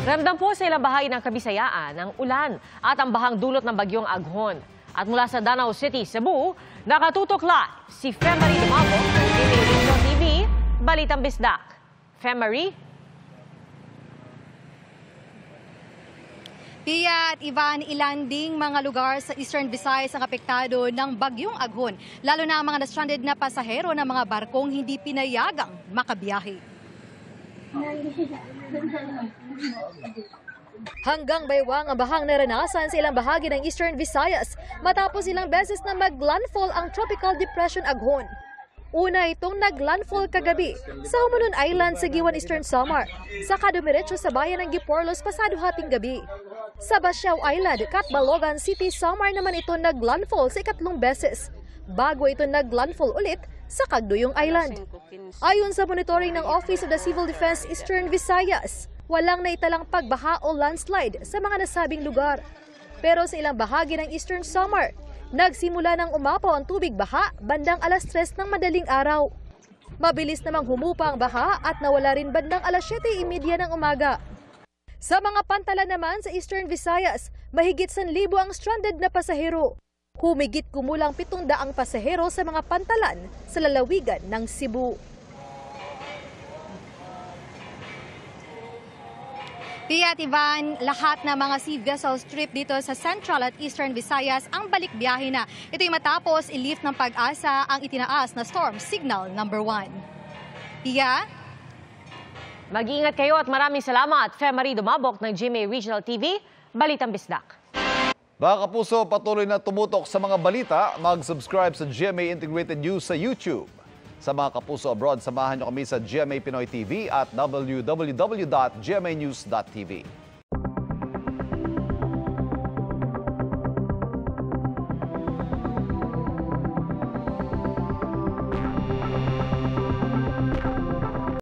Ramdam po sa ilang bahagi ng Kabisayaan ang ulan at ang bahang dulot ng bagyong Aghon. At mula sa Danau City, Cebu, nakatutok live si Femari Dumabo ng GMA Regional TV, Balitang Bisdak. Femari? Pia at Ivan, ilan ding mga lugar sa Eastern Visayas ang apektado ng bagyong Aghon, lalo na ang mga na-stranded na pasahero ng mga barkong hindi pinayagang makabiyahe. Hanggang baywang ang bahang naranasan sa ilang bahagi ng Eastern Visayas matapos ilang beses na mag-landfall ang Tropical Depression Aghon. Una itong nag-landfall kagabi sa Humunon Island sa Giwan, Eastern Samar, saka dumiretso sa bayan ng Giporlos pasado hating gabi. Sa Basiao Island, Catbalogan City, Samar naman ito nag-landfall sa ikatlong beses, bago ito nag-landfall ulit sa Cagduyong Island. Ayon sa monitoring ng Office of the Civil Defense Eastern Visayas, walang naitalang pagbaha o landslide sa mga nasabing lugar. Pero sa ilang bahagi ng Eastern Samar, nagsimula ng umapaw ang tubig baha bandang 3:00 ng madaling araw. Mabilis namang humupa ang baha at nawala rin bandang 7:30 ng umaga. Sa mga pantalan naman sa Eastern Visayas, mahigit 1,000 ang stranded na pasahero. Humigit kumulang 700 pasahero sa mga pantalan sa lalawigan ng Cebu. Pia at Ivan, lahat ng mga sea vessels trip dito sa Central at Eastern Visayas ang balik biyahe na. Ito'y matapos i-lift ng Pag-asa ang itinaas na Storm Signal No. 1. Pia? Mag-iingat kayo at maraming salamat, Femari Dumabok ng GMA Regional TV, Balitang Bisdak. Mga kapuso, patuloy na tumutok sa mga balita, mag-subscribe sa GMA Integrated News sa YouTube. Sa mga kapuso abroad, samahan niyo kami sa GMA Pinoy TV at www.gmanews.tv.